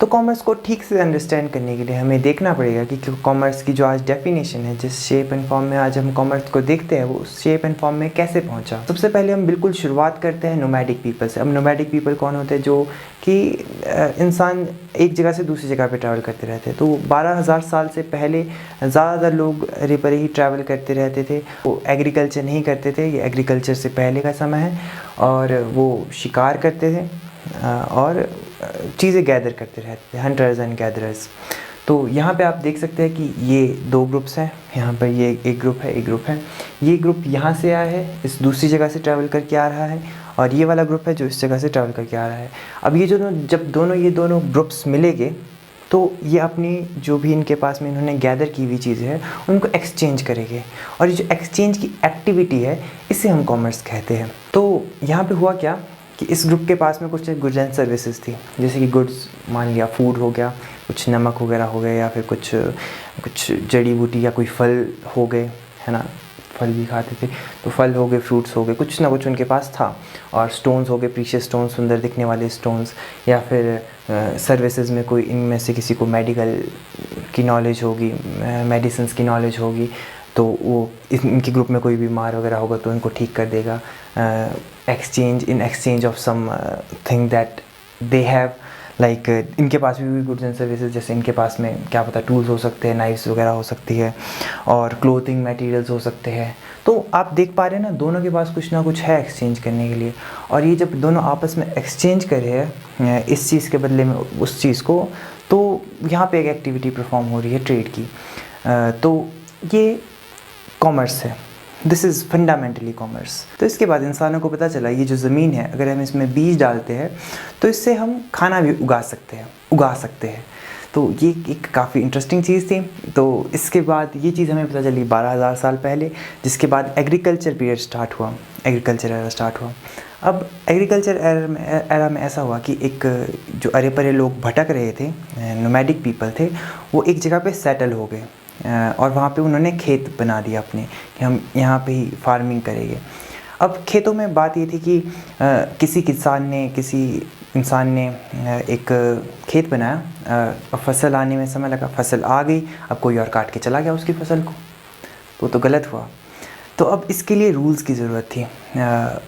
तो कॉमर्स को ठीक से अंडरस्टैंड करने के लिए हमें देखना पड़ेगा कि कॉमर्स की जो आज डेफिनेशन है, जिस शेप एंड फॉर्म में आज हम कॉमर्स को देखते हैं, वो उस शेप एंड फॉर्म में कैसे पहुंचा। सबसे पहले हम बिल्कुल शुरुआत करते हैं नोमैडिक पीपल से। अब नोमैडिक पीपल कौन होते हैं? जो कि इंसान एक जगह से दूसरी जगह पे ट्रैवल करते रहते हैं। तो 12,000 साल से पहले ज़्यादातर लोग रे पर ही ट्रैवल करते रहते थे। वो एग्रीकल्चर नहीं करते थे, ये एग्रीकल्चर से पहले का समय है। और वो शिकार करते थे और चीज़ें गैदर करते रहते थे, हंटर्स एंड गैदरर्स। तो यहाँ पे आप देख सकते हैं कि ये दो ग्रुप्स हैं। यहाँ पर ये एक ग्रुप है, एक ग्रुप है। ये ग्रुप यहाँ से आया है, इस दूसरी जगह से ट्रैवल करके आ रहा है, और ये वाला ग्रुप है जो इस जगह से ट्रैवल करके आ रहा है। अब ये जो जब ये दोनों ग्रुप्स मिलेंगे तो ये अपनी जो भी इनके पास में इन्होंने गैदर की हुई चीज़ें हैं उनको एक्सचेंज करेंगे, और ये जो एक्सचेंज की एक्टिविटी है इसे हम कॉमर्स कहते हैं। तो यहाँ पे हुआ क्या कि इस ग्रुप के पास में कुछ गुड्स एंड सर्विसेज थी, जैसे कि गुड्स मान लिया फूड हो गया, कुछ नमक वगैरह हो गया, या फिर कुछ जड़ी बूटी या कोई फल हो गए, है ना, फल भी खाते थे, तो फल हो गए, फ्रूट्स हो गए, कुछ ना कुछ उनके पास था। और स्टोन्स हो गए, प्रीशियस स्टोन्स, सुंदर दिखने वाले स्टोन्स, या फिर सर्विसेज में कोई इनमें से किसी को मेडिकल की नॉलेज होगी, मेडिसिन्स की नॉलेज होगी, तो वो इनके ग्रुप में कोई बीमार वगैरह होगा तो उनको ठीक कर देगा, in exchange of something that they have. Like इनके पास भी गुड्स एंड सर्विसेज, जैसे इनके पास में क्या पता टूल्स हो सकते हैं, नाइफ्स वगैरह हो सकती है, और क्लोथिंग मटेरियल्स हो सकते हैं। तो आप देख पा रहे हैं ना, दोनों के पास कुछ ना कुछ है एक्सचेंज करने के लिए। और ये जब दोनों आपस में एक्सचेंज कर रहे हैं इस चीज़ के बदले में उस चीज़ को, तो यहाँ पे एक एक्टिविटी परफॉर्म हो रही है ट्रेड की। तो ये कॉमर्स है, दिस इज़ फंडामेंटली कॉमर्स। तो इसके बाद इंसानों को पता चला ये जो ज़मीन है, अगर हम इसमें बीज डालते हैं तो इससे हम खाना भी उगा सकते हैं। तो ये एक काफ़ी इंटरेस्टिंग चीज़ थी। तो इसके बाद ये चीज़ हमें पता चली 12,000 साल पहले, जिसके बाद एग्रीकल्चर पीरियड स्टार्ट हुआ, एग्रीकल्चर एरा स्टार्ट हुआ। अब एग्रीकल्चर एरा में ऐसा हुआ कि एक जो अरे परे लोग भटक रहे थे, नोमैडिक पीपल थे, वो एक जगह पे सेटल हो गए, और वहाँ पे उन्होंने खेत बना दिया अपने कि हम यहाँ पे ही फार्मिंग करेंगे। अब खेतों में बात ये थी कि किसी इंसान ने एक खेत बनाया, फसल आने में समय लगा, फसल आ गई, अब कोई और काट के चला गया उसकी फसल को, वो तो गलत हुआ। तो अब इसके लिए रूल्स की ज़रूरत थी,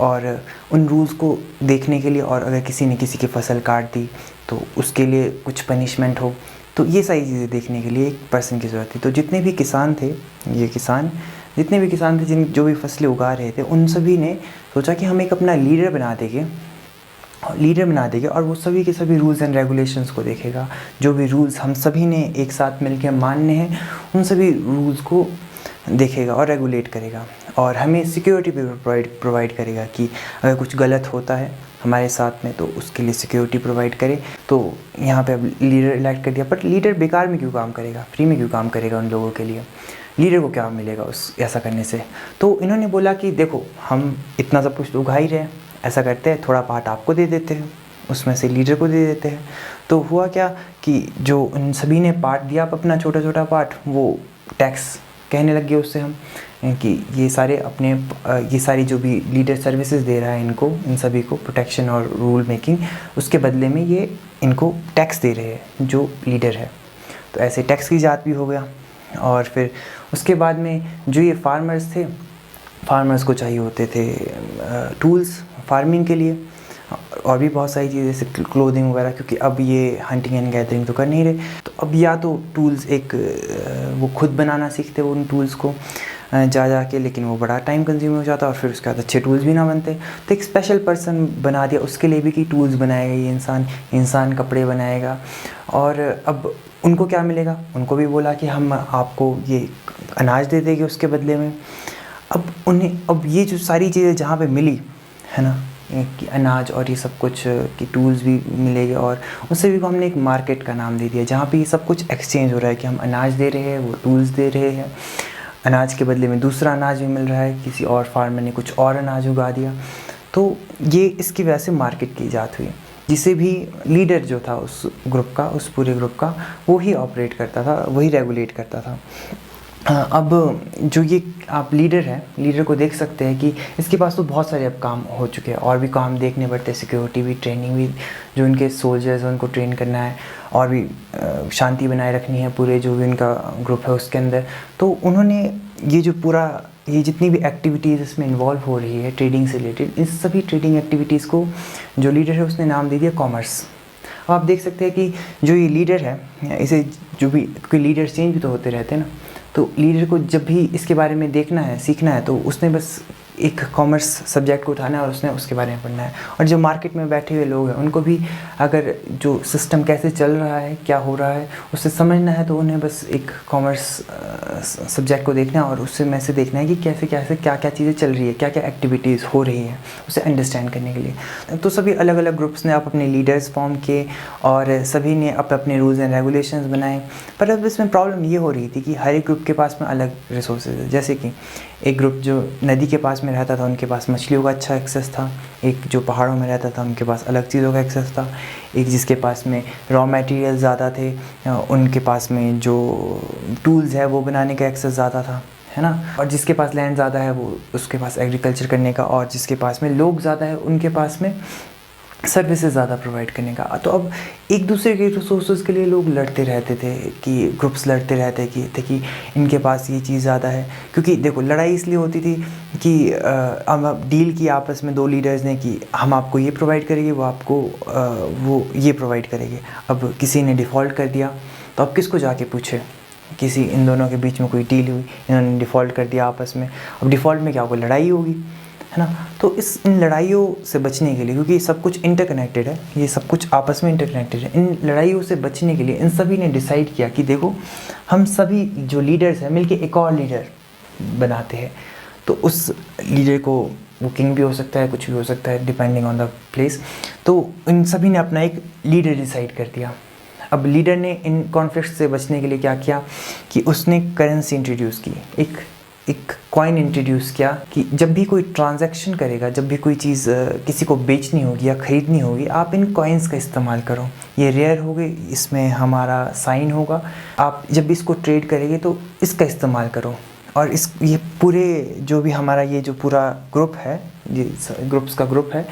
और उन रूल्स को देखने के लिए, और अगर किसी ने किसी की फसल काट दी तो उसके लिए कुछ पनिशमेंट हो, तो ये सारी चीज़ें देखने के लिए एक पर्सन की ज़रूरत थी। तो जितने भी किसान थे जो भी फसलें उगा रहे थे, उन सभी ने सोचा कि हम एक अपना लीडर बना देंगे, और वो सभी के सभी रूल्स एंड रेगुलेशंस को देखेगा। जो भी रूल्स हम सभी ने एक साथ मिलकर मानने हैं, उन सभी रूल्स को देखेगा और रेगुलेट करेगा, और हमें सिक्योरिटी भी प्रोवाइड करेगा कि अगर कुछ गलत होता है हमारे साथ में तो उसके लिए सिक्योरिटी प्रोवाइड करे। तो यहाँ पे अब लीडर इलेक्ट कर दिया, बट लीडर बेकार में क्यों काम करेगा, फ्री में क्यों काम करेगा उन लोगों के लिए? लीडर को क्या मिलेगा ऐसा करने से? तो इन्होंने बोला कि देखो, हम इतना सब कुछ तो उगा ही रहे हैं, ऐसा करते हैं थोड़ा पार्ट आपको दे देते हैं, उसमें से लीडर को दे देते हैं। तो हुआ क्या कि जो उन सभी ने पार्ट दिया, आप अपना छोटा छोटा पार्ट, वो टैक्स कहने लग गए उससे हम कि ये सारी जो भी लीडर सर्विसेज दे रहा है इनको, इन सभी को प्रोटेक्शन और रूल मेकिंग, उसके बदले में ये इनको टैक्स दे रहे हैं जो लीडर है। तो ऐसे टैक्स की जात भी हो गया। और फिर उसके बाद में जो ये फार्मर्स को चाहिए होते थे टूल्स फार्मिंग के लिए, और भी बहुत सारी चीज़ें जैसे क्लोथिंग वगैरह, क्योंकि अब ये हंटिंग एंड गैदरिंग तो कर नहीं रहे, तो अब या तो टूल्स वो खुद बनाना सीखते उन टूल्स को जा के, लेकिन वो बड़ा टाइम कंज्यूम हो जाता, और फिर उसके बाद अच्छे टूल्स भी ना बनते। तो एक स्पेशल पर्सन बना दिया उसके लिए भी कि टूल्स बनाएगा ये इंसान कपड़े बनाएगा। और अब उनको क्या मिलेगा? उनको भी बोला कि हम आपको ये अनाज दे देंगे उसके बदले में। अब ये जो सारी चीज़ें जहाँ पे मिली है ना, कि अनाज और ये सब कुछ कि टूल्स भी मिलेंगे, और उससे भी हमने एक मार्केट का नाम दे दिया जहाँ पे ये सब कुछ एक्सचेंज हो रहा है कि हम अनाज दे रहे हैं, वो टूल्स दे रहे हैं, अनाज के बदले में दूसरा अनाज भी मिल रहा है, किसी और फार्मर ने कुछ और अनाज उगा दिया। तो ये इसकी वजह से मार्केट की इजाद हुई, जिसे भी लीडर जो था उस पूरे ग्रुप का, वो ही ऑपरेट करता था, वही रेगुलेट करता था। अब जो ये आप लीडर है, लीडर को देख सकते हैं कि इसके पास तो बहुत सारे अब काम हो चुके हैं और भी काम देखने पड़ते हैं, सिक्योरिटी भी, ट्रेनिंग भी, जो उनके सोल्जर्स हैं उनको ट्रेन करना है और भी शांति बनाए रखनी है पूरे जो भी उनका ग्रुप है उसके अंदर। तो उन्होंने ये जो पूरा ये जितनी भी एक्टिविटीज़ इसमें इन्वॉल्व हो रही है ट्रेडिंग से रिलेटेड, इस सभी ट्रेडिंग एक्टिविटीज़ को जो लीडर है उसने नाम दे दिया कॉमर्स। अब आप देख सकते हैं कि जो ये लीडर है, इसे जो भी कोई लीडर चेंज भी तो होते रहते हैं ना, तो लीडर को जब भी इसके बारे में देखना है, सीखना है, तो उसने बस एक कॉमर्स सब्जेक्ट को उठाना है और उसने उसके बारे में पढ़ना है। और जो मार्केट में बैठे हुए लोग हैं उनको भी अगर जो सिस्टम कैसे चल रहा है, क्या हो रहा है, उससे समझना है, तो उन्हें बस एक कॉमर्स सब्जेक्ट को देखना है और उससे में से देखना है कि कैसे कैसे क्या क्या चीज़ें चल रही है, क्या क्या एक्टिविटीज़ हो रही है, उसे अंडरस्टैंड करने के लिए। तो सभी अलग अलग ग्रुप्स ने अपने लीडर्स फॉर्म किए और सभी ने अपने रूल्स एंड रेगुलेशंस बनाए। पर अब इसमें प्रॉब्लम ये हो रही थी कि हर एक ग्रुप के पास में अलग रिसोर्सेज है। जैसे कि एक ग्रुप जो नदी के पास में रहता था उनके पास मछलियों का अच्छा एक्सेस था, एक जो पहाड़ों में रहता था उनके पास अलग चीज़ों का एक्सेस था, एक जिसके पास में रॉ मटेरियल ज़्यादा थे उनके पास में जो टूल्स है वो बनाने का एक्सेस ज़्यादा था, है ना। और जिसके पास लैंड ज़्यादा है वो उसके पास एग्रीकल्चर करने का, और जिसके पास में लोग ज़्यादा है उनके पास में सर्विसेज ज़्यादा प्रोवाइड करने का। तो अब एक दूसरे के रिसोर्सेज के लिए लोग लड़ते रहते थे कि ग्रुप्स लड़ते रहते कि इनके पास ये चीज़ ज़्यादा है। क्योंकि देखो लड़ाई इसलिए होती थी कि अब डील की आपस में दो लीडर्स ने कि हम आपको ये प्रोवाइड करेंगे, वो आपको वो ये प्रोवाइड करेंगे। अब किसी ने डिफ़ॉल्ट कर दिया तो अब किसको जाके पूछे, किसी इन दोनों के बीच में कोई डील हुई, इन्होंने डिफ़ॉल्ट कर दिया आपस में, अब डिफ़ॉल्ट में क्या होगा, लड़ाई होगी, है ना। तो इन लड़ाइयों से बचने के लिए, क्योंकि सब कुछ इंटरकनेक्टेड है, ये सब कुछ आपस में इंटरकनेक्टेड है, इन लड़ाइयों से बचने के लिए इन सभी ने डिसाइड किया कि देखो हम सभी जो लीडर्स हैं मिलके एक और लीडर बनाते हैं। तो उस लीडर को वो किंग भी हो सकता है, कुछ भी हो सकता है डिपेंडिंग ऑन द प्लेस। तो इन सभी ने अपना एक लीडर डिसाइड कर दिया। अब लीडर ने इन कॉन्फ्लिक्ट से बचने के लिए क्या किया कि उसने करेंसी इंट्रोड्यूस की, एक कॉइन इंट्रोड्यूस किया कि जब भी कोई ट्रांजैक्शन करेगा, जब भी कोई चीज़ किसी को बेचनी होगी या ख़रीदनी होगी, आप इन कॉइन्स का इस्तेमाल करो। ये रेयर होगी, इसमें हमारा साइन होगा, आप जब भी इसको ट्रेड करेंगे तो इसका इस्तेमाल करो। और ये पूरे जो भी हमारा ये जो पूरा ग्रुप है, ये ग्रुप्स का ग्रुप है,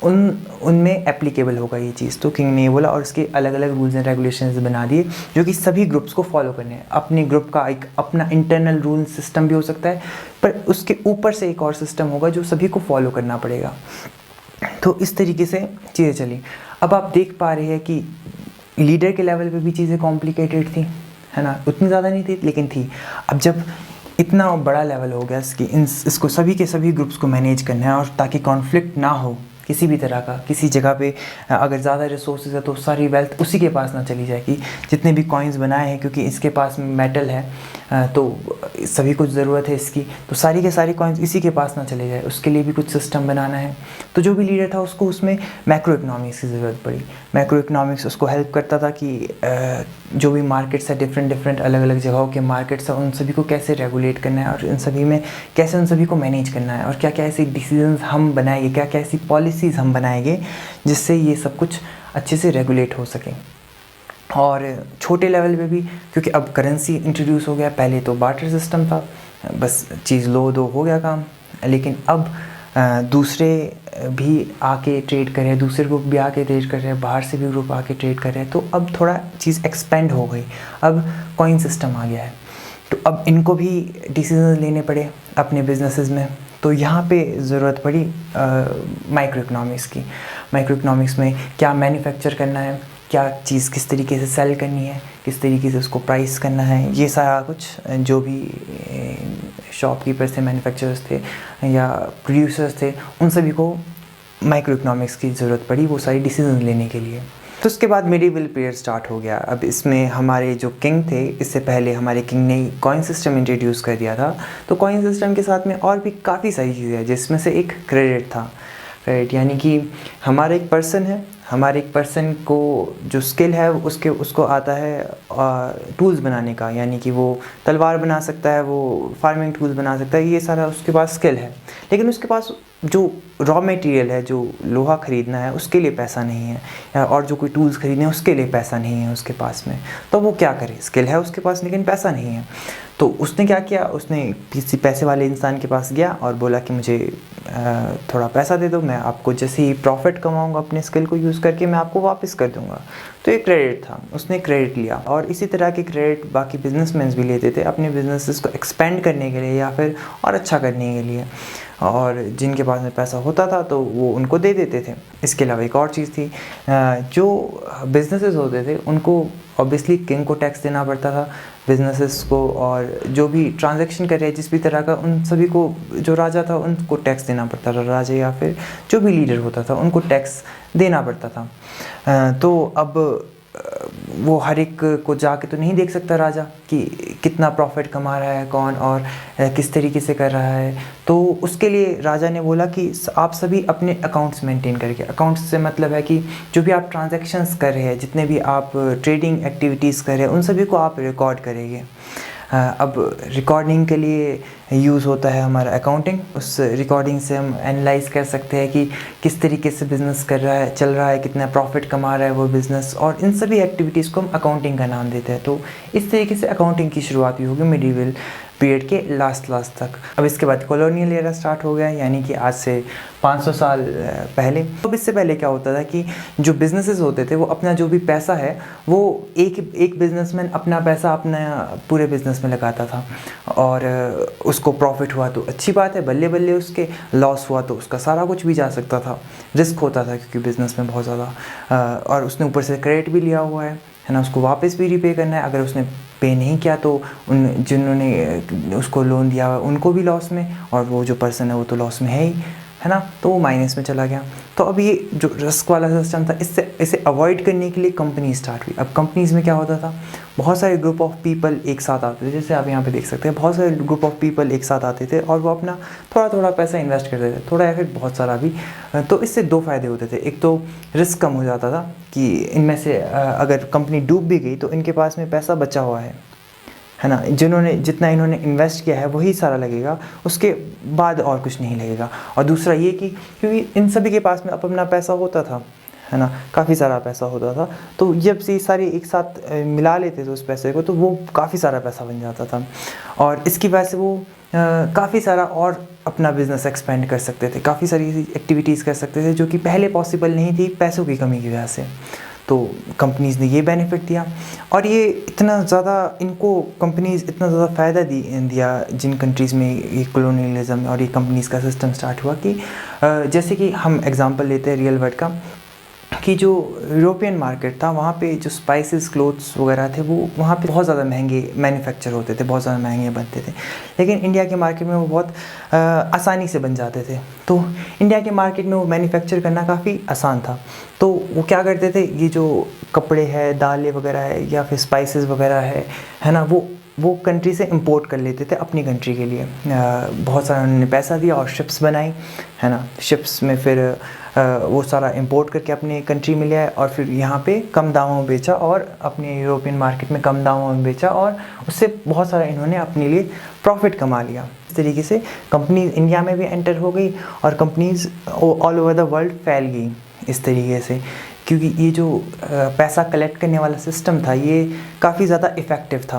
उनमें एप्लीकेबल होगा ये चीज़। तो किंग ने ये बोला और इसके अलग अलग रूल्स एंड रेगुलेशंस बना दिए जो कि सभी ग्रुप्स को फॉलो करने हैं। अपने ग्रुप का एक अपना इंटरनल रूल सिस्टम भी हो सकता है, पर उसके ऊपर से एक और सिस्टम होगा जो सभी को फॉलो करना पड़ेगा। तो इस तरीके से चीज़ें चली। अब आप देख पा रहे हैं कि लीडर के लेवल पे भी चीज़ें कॉम्प्लिकेटेड थी, है ना, उतनी ज़्यादा नहीं थी लेकिन थी। अब जब इतना बड़ा लेवल हो गया इसकी, इसको सभी के सभी ग्रुप्स को मैनेज करना है, और ताकि कॉन्फ्लिक्ट ना हो किसी भी तरह का, किसी जगह पे अगर ज़्यादा रिसोर्सेज है तो सारी वेल्थ उसी के पास ना चली जाए कि जितने भी कॉइन्स बनाए हैं, क्योंकि इसके पास मेटल है तो सभी कुछ ज़रूरत है इसकी, तो सारी के सारी कॉइन्स इसी के पास ना चले जाए, उसके लिए भी कुछ सिस्टम बनाना है। तो जो भी लीडर था उसको उसमें मैक्रो इकनॉमिक्स की ज़रूरत पड़ी। मैक्रो इकनॉमिक्स उसको हेल्प करता था कि जो भी मार्केट्स है, डिफरेंट अलग अलग जगहों के मार्केट्स हैं, उन सभी को कैसे रेगुलेट करना है और इन सभी में कैसे उन सभी को मैनेज करना है, और क्या क्या ऐसे डिसीजंस हम बनाएंगे, क्या क्या ऐसी पॉलिसीज़ हम बनाएंगे जिससे ये सब कुछ अच्छे से रेगुलेट हो सके। और छोटे लेवल पे भी, क्योंकि अब करेंसी इंट्रोड्यूस हो गया, पहले तो बार्टर सिस्टम था, बस चीज़ लो दो हो गया काम, लेकिन अब दूसरे भी आके ट्रेड कर रहे हैं, दूसरे ग्रुप भी आके ट्रेड कर रहे हैं, बाहर से भी ग्रुप आके ट्रेड कर रहे हैं, तो अब थोड़ा चीज़ एक्सपेंड हो गई, अब कॉइन सिस्टम आ गया है, तो अब इनको भी डिसीजन लेने पड़े अपने बिजनेसेस में। तो यहाँ पे ज़रूरत पड़ी माइक्रो इकनॉमिक्स की। माइक्रो इकनॉमिक्स में क्या मैन्युफैक्चर करना है, क्या चीज़ किस तरीके से सेल करनी है, किस तरीके से उसको प्राइस करना है, ये सारा कुछ जो भी शॉपकीपर्स थे, मैन्युफैक्चरर्स थे या प्रोड्यूसर्स थे, उन सभी को माइक्रो इकनॉमिक्स की ज़रूरत पड़ी वो सारी डिसीजन लेने के लिए। तो उसके बाद मिडिवल पीरियड स्टार्ट हो गया। अब इसमें हमारे जो किंग थे, इससे पहले हमारे किंग ने कॉइन सिस्टम इंट्रोड्यूस कर दिया था। तो कॉइन सिस्टम के साथ में और भी काफ़ी सारी चीज़ें हैं, जिसमें से एक क्रेडिट था। क्रेडिट यानी कि हमारा एक पर्सन है, हमारे एक पर्सन को जो स्किल है उसको आता है टूल्स बनाने का, यानी कि वो तलवार बना सकता है, वो फार्मिंग टूल्स बना सकता है, ये सारा उसके पास स्किल है। लेकिन उसके पास जो रॉ मटेरियल है, जो लोहा ख़रीदना है उसके लिए पैसा नहीं है, या और जो कोई टूल्स ख़रीदने हैं उसके लिए पैसा नहीं है उसके पास में, तो वो क्या करे? स्किल है उसके पास लेकिन पैसा नहीं है। तो उसने क्या किया, उसने किसी पैसे वाले इंसान के पास गया और बोला कि मुझे थोड़ा पैसा दे दो, मैं आपको जैसे ही प्रॉफिट कमाऊंगा अपने स्किल को यूज़ करके मैं आपको वापस कर दूंगा। तो ये क्रेडिट था, उसने क्रेडिट लिया। और इसी तरह के क्रेडिट बाकी बिजनेसमैन भी लेते थे अपने बिजनेसेस को एक्सपेंड करने के लिए या फिर और अच्छा करने के लिए, और जिनके पास में पैसा होता था तो वो उनको दे देते थे। इसके अलावा एक और चीज़ थी, जो बिजनेसेस होते थे उनको ऑब्वियसली किंग को टैक्स देना पड़ता था, बिजनेसेस को, और जो भी ट्रांजैक्शन कर रहे हैं जिस भी तरह का, उन सभी को, जो राजा था उनको टैक्स देना पड़ता था, राजा या फिर जो भी लीडर होता था उनको टैक्स देना पड़ता था। तो अब वो हर एक को जाके तो नहीं देख सकता राजा कि कितना प्रॉफिट कमा रहा है कौन और किस तरीके से कर रहा है। तो उसके लिए राजा ने बोला कि आप सभी अपने अकाउंट्स मेंटेन करके, अकाउंट्स से मतलब है कि जो भी आप ट्रांजैक्शंस कर रहे हैं, जितने भी आप ट्रेडिंग एक्टिविटीज़ कर रहे हैं, उन सभी को आप रिकॉर्ड करेंगे। अब रिकॉर्डिंग के लिए यूज़ होता है हमारा अकाउंटिंग। उस रिकॉर्डिंग से हम एनालाइज कर सकते हैं कि किस तरीके से बिज़नेस कर रहा है, चल रहा है, कितना प्रॉफिट कमा रहा है वो बिज़नेस, और इन सभी एक्टिविटीज़ को हम अकाउंटिंग का नाम देते हैं। तो इस तरीके से अकाउंटिंग की शुरुआत भी होगी मिडिवल पीरियड के लास्ट तक। अब इसके बाद कॉलोनियल एरा स्टार्ट हो गया, यानी कि आज से 500 साल पहले। तो इससे पहले क्या होता था कि जो बिजनेसेस होते थे वो अपना जो भी पैसा है वो एक बिजनेसमैन अपना पैसा अपना पूरे बिजनेस में लगाता था, और उसको प्रॉफिट हुआ तो अच्छी बात है, बल्ले बल्ले उसके लॉस हुआ तो उसका सारा कुछ भी जा सकता था, रिस्क होता था क्योंकि बिज़नेस में बहुत ज़्यादा, और उसने ऊपर से क्रेडिट भी लिया हुआ है ना, उसको वापस भी रीपे करना है। अगर उसने पे नहीं किया तो उन जिन्होंने उसको लोन दिया हुआ उनको भी लॉस में, और वो जो पर्सन है वो तो लॉस में है ना, तो वो माइनस में चला गया। तो अब ये जो रिस्क वाला सिस्टम था, इसे अवॉइड करने के लिए कंपनी स्टार्ट हुई। अब कंपनीज़ में क्या होता था, बहुत सारे ग्रुप ऑफ पीपल एक साथ आते थे, जैसे आप यहाँ पे देख सकते हैं, बहुत सारे ग्रुप ऑफ पीपल एक साथ आते थे और वो अपना थोड़ा थोड़ा पैसा इन्वेस्ट करते थे, थोड़ा या फिर बहुत सारा भी। तो इससे दो फ़ायदे होते थे, एक तो रिस्क कम हो जाता था कि इनमें से अगर कंपनी डूब भी गई तो इनके पास में पैसा बचा हुआ है ना, जितना इन्होंने इन्वेस्ट किया है वही सारा लगेगा, उसके बाद और कुछ नहीं लगेगा। और दूसरा ये कि क्योंकि इन सभी के पास में अपना पैसा होता था, है ना, काफ़ी सारा पैसा होता था, तो जब से सारे एक साथ मिला लेते थे उस पैसे को तो वो काफ़ी सारा पैसा बन जाता था, और इसकी वजह से वो काफ़ी सारा और अपना बिज़नेस एक्सपेंड कर सकते थे, काफ़ी सारी एक्टिविटीज़ कर सकते थे जो कि पहले पॉसिबल नहीं थी पैसों की कमी की वजह से। तो कंपनीज़ ने ये बेनिफिट दिया, और ये इतना ज़्यादा इनको कंपनीज़ इतना ज़्यादा फ़ायदा दिया जिन कंट्रीज़ में ये कॉलोनियलिज्म और ये कंपनीज़ का सिस्टम स्टार्ट हुआ कि जैसे कि हम एग्जांपल लेते हैं रियल वर्ल्ड का, कि जो यूरोपियन मार्केट था वहाँ पे जो स्पाइसेस क्लोथ्स वगैरह थे वो वहाँ पे बहुत ज़्यादा महंगे मैन्युफैक्चर होते थे, बहुत ज़्यादा महंगे बनते थे, लेकिन इंडिया के मार्केट में वो बहुत आसानी से बन जाते थे। तो इंडिया के मार्केट में वो मैन्युफैक्चर करना काफ़ी आसान था। तो वो क्या करते थे, ये जो कपड़े है, दालें वगैरह है या फिर स्पाइसेस वगैरह है ना, वो कंट्री से इंपोर्ट कर लेते थे अपनी कंट्री के लिए। बहुत सारा उन्होंने पैसा दिया और शिप्स बनाई, है ना, शिप्स में फिर वो सारा इंपोर्ट करके अपने कंट्री में ले आए और फिर यहाँ पे कम दामों में बेचा, और अपने यूरोपियन मार्केट में कम दामों में बेचा, और उससे बहुत सारा इन्होंने अपने लिए प्रॉफिट कमा लिया। इस तरीके से कंपनीज इंडिया में भी एंटर हो गई और companies all over the world फैल गई इस तरीके से, क्योंकि ये जो पैसा कलेक्ट करने वाला सिस्टम था ये काफ़ी ज़्यादा इफ़ेक्टिव था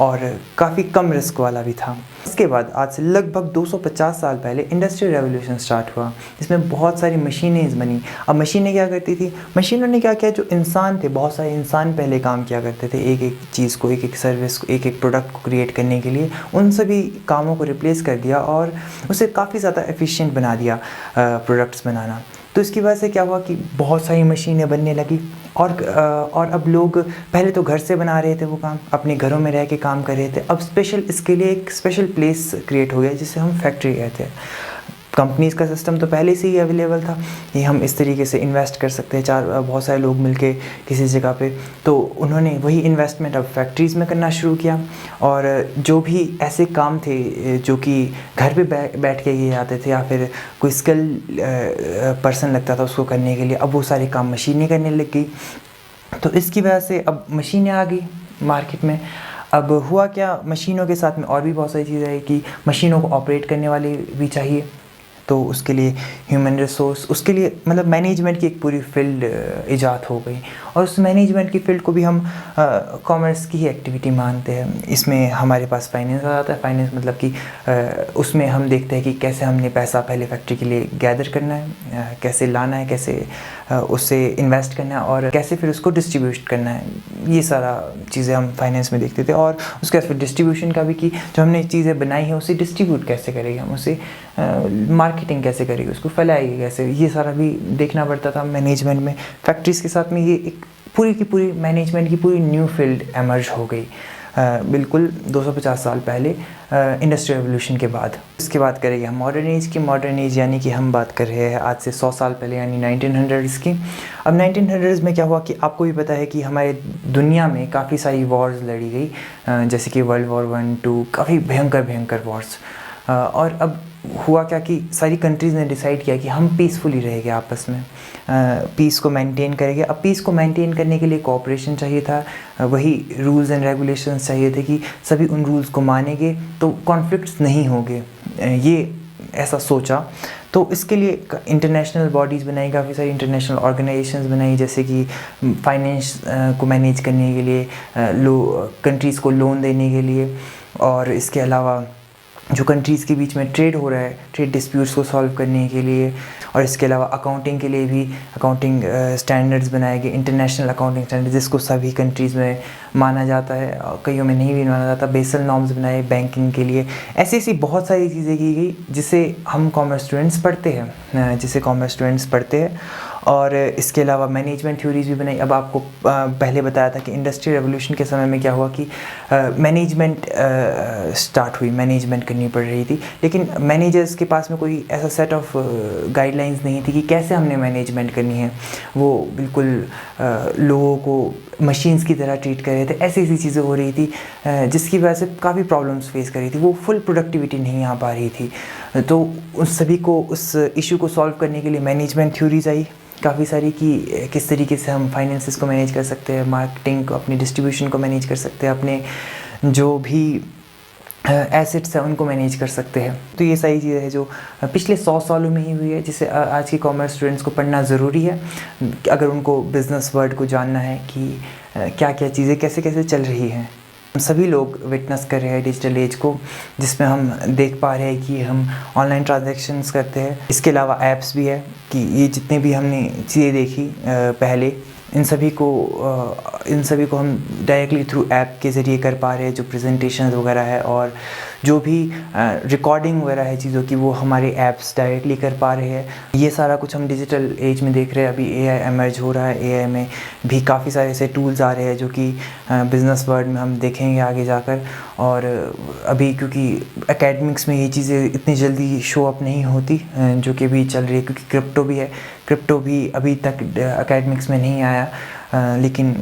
और काफ़ी कम रिस्क वाला भी था। इसके बाद आज से लगभग 250 साल पहले इंडस्ट्रियल रेवोल्यूशन स्टार्ट हुआ, जिसमें बहुत सारी मशीनें बनी। अब मशीनें क्या करती थी, मशीनों ने क्या किया, जो इंसान थे, बहुत सारे इंसान पहले काम किया करते थे एक एक चीज़ को, एक एक सर्विस को, एक एक प्रोडक्ट को क्रिएट करने के लिए, उन सभी कामों को रिप्लेस कर दिया और उसे काफ़ी ज़्यादा एफिशिएंट बना दिया प्रोडक्ट्स बनाना। तो इसकी वजह से क्या हुआ कि बहुत सारी मशीनें बनने लगी, और अब लोग पहले तो घर से बना रहे थे वो काम, अपने घरों में रह के काम कर रहे थे। अब स्पेशल इसके लिए एक स्पेशल प्लेस क्रिएट हो गया जिसे हम फैक्ट्री कहते हैं। कंपनीज़ का सिस्टम तो पहले से ही अवेलेबल था, ये हम इस तरीके से इन्वेस्ट कर सकते हैं, बहुत सारे लोग मिलके किसी जगह पे, तो उन्होंने वही इन्वेस्टमेंट अब फैक्ट्रीज़ में करना शुरू किया। और जो भी ऐसे काम थे जो कि घर पे बैठ के किए जाते थे या फिर कोई स्किल पर्सन लगता था उसको करने के लिए, अब वो सारे काम मशीनें करने लग गई। तो इसकी वजह से अब मशीनें आ गई मार्केट में। अब हुआ क्या, मशीनों के साथ में और भी बहुत सारी चीज़ें आई कि मशीनों को ऑपरेट करने वाले भी चाहिए। तो उसके लिए ह्यूमन रिसोर्स, उसके लिए मतलब मैनेजमेंट की एक पूरी फील्ड ईजाद हो गई। और उस मैनेजमेंट की फील्ड को भी हम कॉमर्स की ही एक्टिविटी मानते हैं। इसमें हमारे पास फाइनेंस आ जाता है। फाइनेंस मतलब कि उसमें हम देखते हैं कि कैसे हमने पैसा पहले फैक्ट्री के लिए गैदर करना है, कैसे लाना है, कैसे उससे इन्वेस्ट करना है और कैसे फिर उसको डिस्ट्रीब्यूट करना है। ये सारा चीज़ें हम फाइनेंस में देखते थे। और उसके बाद फिर डिस्ट्रीब्यूशन का भी, कि जो हमने चीज़ें बनाई है उसे डिस्ट्रीब्यूट कैसे करेंगे, हम उसे मार्केटिंग कैसे करेंगे, उसको फैलाएंगे कैसे, ये सारा भी देखना पड़ता था मैनेजमेंट में। फैक्ट्रीज़ के साथ में ये एक पूरी की पूरी मैनेजमेंट की पूरी न्यू फील्ड एमर्ज हो गई, बिल्कुल 250 साल पहले इंडस्ट्रियल रेवोल्यूशन के बाद। इसके बात करेंगे हम मॉडर्न एज की। मॉडर्न एज यानी कि हम बात कर रहे हैं आज से 100 साल पहले यानी 1900s की। अब 1900s में क्या हुआ कि आपको भी पता है कि हमारे दुनिया में काफ़ी सारी वॉर्स लड़ी गई, जैसे कि वर्ल्ड वॉर 1, 2, काफ़ी भयंकर वॉर्स। और अब हुआ क्या कि सारी कंट्रीज़ ने डिसाइड किया कि हम पीसफुली रहेंगे आपस में, पीस को मेंटेन करेंगे। अब पीस को मेंटेन करने के लिए कोऑपरेशन चाहिए था, वही रूल्स एंड रेगुलेशंस चाहिए थे कि सभी उन रूल्स को मानेंगे तो कॉन्फ्लिक्ट्स नहीं होंगे, ये ऐसा सोचा। तो इसके लिए इंटरनेशनल बॉडीज़ बनाई, काफ़ी सारी इंटरनेशनल ऑर्गेनाइजेशंस बनाई, जैसे कि फाइनेंस को मैनेज करने के लिए, कंट्रीज़ को लोन देने के लिए, और इसके अलावा जो कंट्रीज़ के बीच में ट्रेड हो रहा है, ट्रेड डिस्प्यूट्स को सॉल्व करने के लिए, और इसके अलावा अकाउंटिंग के लिए भी अकाउंटिंग स्टैंडर्ड्स बनाए गए, इंटरनेशनल अकाउंटिंग स्टैंडर्ड, जिसको सभी कंट्रीज़ में माना जाता है, कईयों में नहीं भी माना जाता। बेसल नॉर्म्स बनाए बैंकिंग के लिए। ऐसी ऐसी बहुत सारी चीज़ें की गई जिसे हम कॉमर्स स्टूडेंट्स पढ़ते हैं, और इसके अलावा मैनेजमेंट थ्योरीज भी बनाई। अब आपको पहले बताया था कि इंडस्ट्रियल रेवोल्यूशन के समय में क्या हुआ कि मैनेजमेंट स्टार्ट हुई, मैनेजमेंट करनी पड़ रही थी, लेकिन मैनेजर्स के पास में कोई ऐसा सेट ऑफ गाइडलाइंस नहीं थी कि कैसे हमने मैनेजमेंट करनी है। वो बिल्कुल लोगों को मशीन्स की तरह ट्रीट कर रहे थे। ऐसी ऐसी चीज़ें हो रही थी जिसकी वजह से काफ़ी प्रॉब्लम्स फेस कर रही थी। वो फुल प्रोडक्टिविटी नहीं आ पा रही थी। तो उस सभी को, उस इशू को सॉल्व करने के लिए मैनेजमेंट थ्योरीज आई काफ़ी सारी, कि किस तरीके से हम फाइनेंसेस को मैनेज कर सकते हैं, मार्केटिंग को, अपनी डिस्ट्रीब्यूशन को मैनेज कर सकते हैं, अपने जो भी एसेट्स हैं उनको मैनेज कर सकते हैं। तो ये सारी चीज़ें हैं जो पिछले 100 सालों में ही हुई है, जिसे आज के कॉमर्स स्टूडेंट्स को पढ़ना ज़रूरी है अगर उनको बिज़नेस वर्ल्ड को जानना है कि क्या क्या चीज़ें कैसे कैसे चल रही हैं। हम सभी लोग विटनेस कर रहे हैं डिजिटल एज को, जिसमें हम देख पा रहे हैं कि हम ऑनलाइन ट्रांजैक्शंस करते हैं। इसके अलावा ऐप्स भी है कि ये जितने भी हमने चीज़ें देखी पहले, इन सभी को हम डायरेक्टली थ्रू ऐप के ज़रिए कर पा रहे हैं। जो प्रेजेंटेशंस वगैरह है और जो भी रिकॉर्डिंग वगैरह है चीज़ों की, वो हमारे ऐप्स डायरेक्टली कर पा रहे हैं। ये सारा कुछ हम डिजिटल एज में देख रहे हैं। अभी एआई एमर्ज हो रहा है, एआई में भी काफ़ी सारे ऐसे टूल्स आ रहे हैं जो कि बिज़नेस वर्ल्ड में हम देखेंगे आगे जाकर। और अभी क्योंकि एकेडमिक्स में ये चीज़ें इतनी जल्दी शो अप नहीं होती जो कि अभी चल रही है, क्योंकि क्रिप्टो भी है। क्रिप्टो भी अभी तक एकेडमिक्स में नहीं आया, लेकिन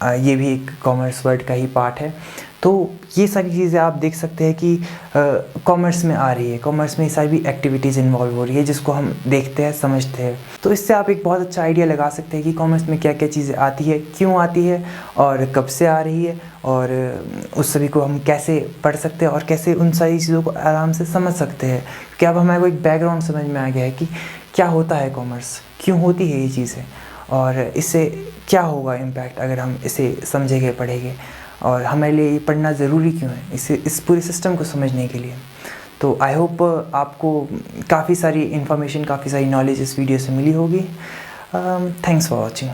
ये भी एक कॉमर्स वर्ल्ड का ही पार्ट है। तो ये सारी चीज़ें आप देख सकते हैं कि कॉमर्स में आ रही है। कॉमर्स में ये सारी भी एक्टिविटीज़ इन्वॉल्व हो रही है जिसको हम देखते हैं, समझते हैं। तो इससे आप एक बहुत अच्छा आइडिया लगा सकते हैं कि कॉमर्स में क्या क्या चीज़ें आती है, क्यों आती है और कब से आ रही है, और उस सभी को हम कैसे पढ़ सकते हैं और कैसे उन सारी चीज़ों को आराम से समझ सकते हैं। कि अब हमारे को एक बैकग्राउंड समझ में आ गया है कि क्या होता है कॉमर्स, क्यों होती है ये चीज़ें, और इससे क्या होगा इम्पैक्ट अगर हम इसे समझेंगे, पढ़ेंगे, और हमारे लिए ये पढ़ना ज़रूरी क्यों है इस पूरे सिस्टम को समझने के लिए। तो आई होप आपको काफ़ी सारी इन्फॉर्मेशन, काफ़ी सारी नॉलेज इस वीडियो से मिली होगी। Thanks for watching.